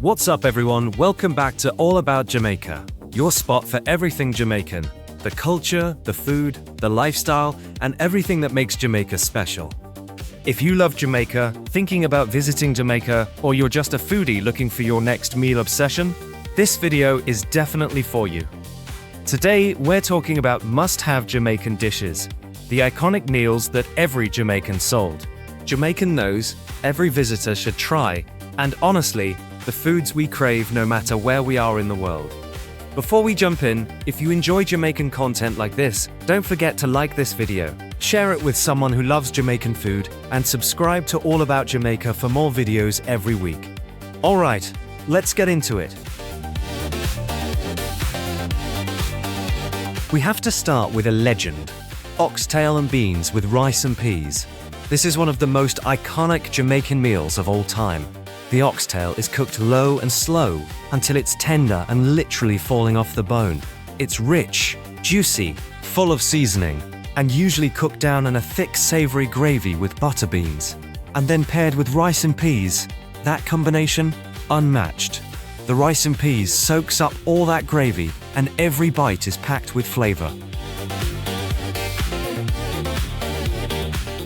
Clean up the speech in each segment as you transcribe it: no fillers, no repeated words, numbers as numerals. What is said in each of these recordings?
What's up everyone, welcome back to All About Jamaica, your spot for everything Jamaican. The culture, the food, the lifestyle, and everything that makes Jamaica special. If you love Jamaica, thinking about visiting Jamaica, or you're just a foodie looking for your next meal obsession, this video is definitely for you. Today, we're talking about must-have Jamaican dishes, the iconic meals that every Jamaican sold. Jamaican knows every visitor should try, and honestly, the foods we crave no matter where we are in the world. Before we jump in, if you enjoy Jamaican content like this, don't forget to like this video, share it with someone who loves Jamaican food, and subscribe to All About Jamaica for more videos every week. Alright, let's get into it. We have to start with a legend, Oxtail and Beans with rice and peas. This is one of the most iconic Jamaican meals of all time. The oxtail is cooked low and slow until it's tender and literally falling off the bone. It's rich, juicy, full of seasoning, and usually cooked down in a thick savory gravy with butter beans. And then paired with rice and peas, that combination, unmatched. The rice and peas soaks up all that gravy and every bite is packed with flavor.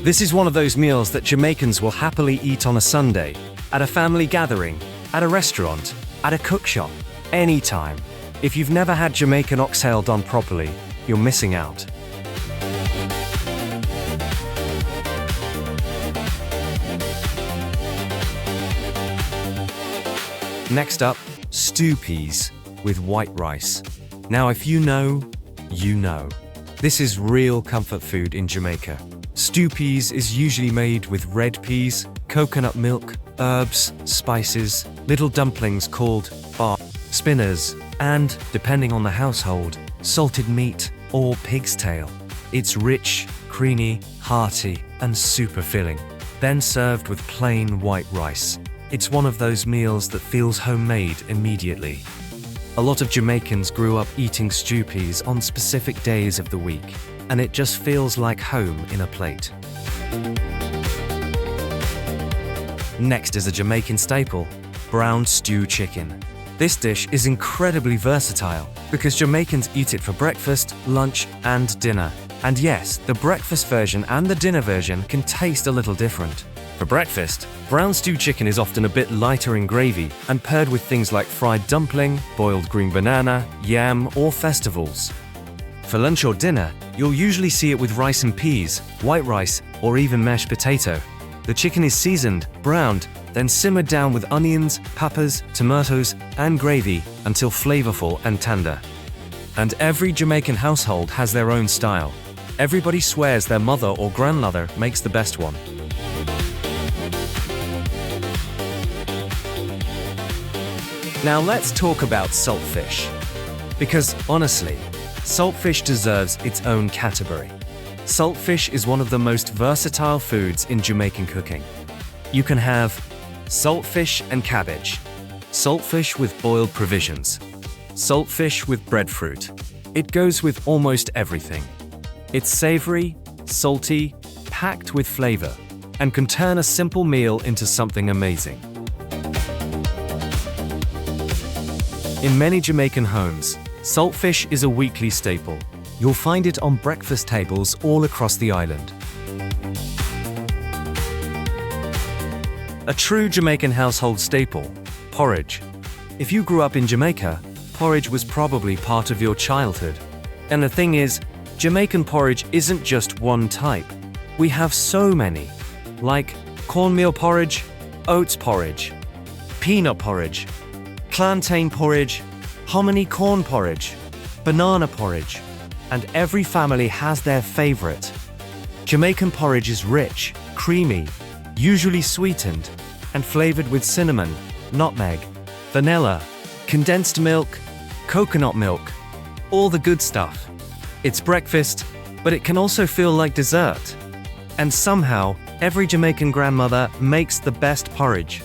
This is one of those meals that Jamaicans will happily eat on a Sunday, at a family gathering, at a restaurant, at a cook shop, anytime. If you've never had Jamaican oxtail done properly, you're missing out. Next up, stew peas with white rice. Now if you know, you know. This is real comfort food in Jamaica. Stew peas is usually made with red peas, coconut milk, herbs, spices, little dumplings called bar, spinners, and, depending on the household, salted meat or pig's tail. It's rich, creamy, hearty, and super filling, then served with plain white rice. It's one of those meals that feels homemade immediately. A lot of Jamaicans grew up eating stew peas on specific days of the week, and it just feels like home in a plate. Next is a Jamaican staple, brown stew chicken. This dish is incredibly versatile because Jamaicans eat it for breakfast, lunch, and dinner. And yes, the breakfast version and the dinner version can taste a little different. For breakfast, brown stew chicken is often a bit lighter in gravy and paired with things like fried dumpling, boiled green banana, yam, or festivals. For lunch or dinner, you'll usually see it with rice and peas, white rice, or even mashed potato. The chicken is seasoned, browned, then simmered down with onions, peppers, tomatoes, and gravy until flavorful and tender. And every Jamaican household has their own style. Everybody swears their mother or grandmother makes the best one. Now let's talk about saltfish. Because honestly, saltfish deserves its own category. Saltfish is one of the most versatile foods in Jamaican cooking. You can have saltfish and cabbage, saltfish with boiled provisions, saltfish with breadfruit. It goes with almost everything. It's savory, salty, packed with flavor, and can turn a simple meal into something amazing. In many Jamaican homes, saltfish is a weekly staple. You'll find it on breakfast tables all across the island. A true Jamaican household staple, porridge. If you grew up in Jamaica, porridge was probably part of your childhood. And the thing is, Jamaican porridge isn't just one type. We have so many, like cornmeal porridge, oats porridge, peanut porridge, plantain porridge, hominy corn porridge, banana porridge, and every family has their favorite. Jamaican porridge is rich, creamy, usually sweetened, and flavored with cinnamon, nutmeg, vanilla, condensed milk, coconut milk, all the good stuff. It's breakfast, but it can also feel like dessert. And somehow, every Jamaican grandmother makes the best porridge.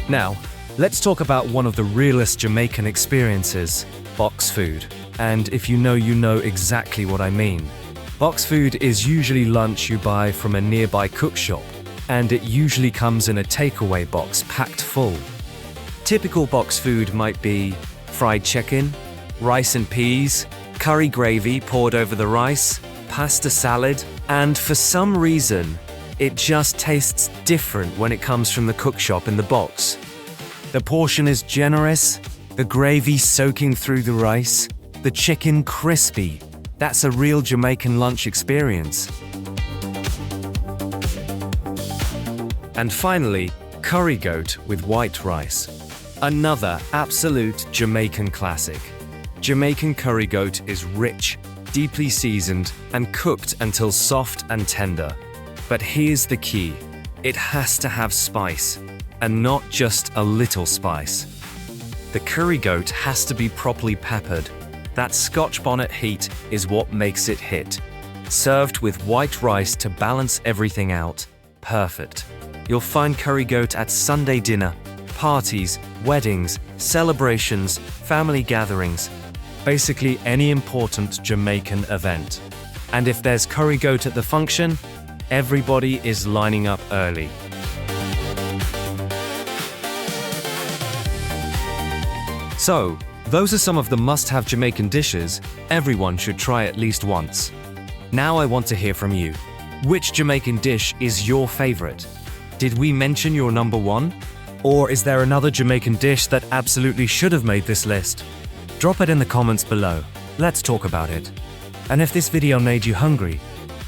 Now, let's talk about one of the realest Jamaican experiences, box food. And if you know exactly what I mean. Box food is usually lunch you buy from a nearby cook shop. and it usually comes in a takeaway box packed full. Typical box food might be fried chicken, rice and peas, curry gravy poured over the rice, pasta salad, and for some reason, it just tastes different when it comes from the cook shop in the box. The portion is generous, the gravy soaking through the rice, the chicken crispy. That's a real Jamaican lunch experience. And finally, curry goat with white rice. Another absolute Jamaican classic. Jamaican curry goat is rich, deeply seasoned, and cooked until soft and tender. But here's the key. It has to have spice, and not just a little spice. The curry goat has to be properly peppered. That Scotch bonnet heat is what makes it hit. Served with white rice to balance everything out. Perfect. You'll find curry goat at Sunday dinner, parties, weddings, celebrations, family gatherings, basically any important Jamaican event. And if there's curry goat at the function, everybody is lining up early. So, those are some of the must-have Jamaican dishes everyone should try at least once. Now I want to hear from you. Which Jamaican dish is your favorite? Did we mention your number one? Or is there another Jamaican dish that absolutely should have made this list? Drop it in the comments below. Let's talk about it. And if this video made you hungry,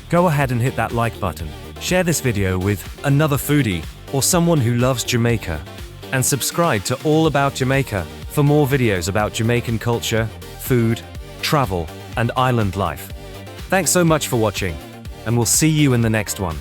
go ahead and hit that like button. Share this video with another foodie or someone who loves Jamaica. And subscribe to All About Jamaica for more videos about Jamaican culture, food, travel, and island life. Thanks so much for watching, and we'll see you in the next one.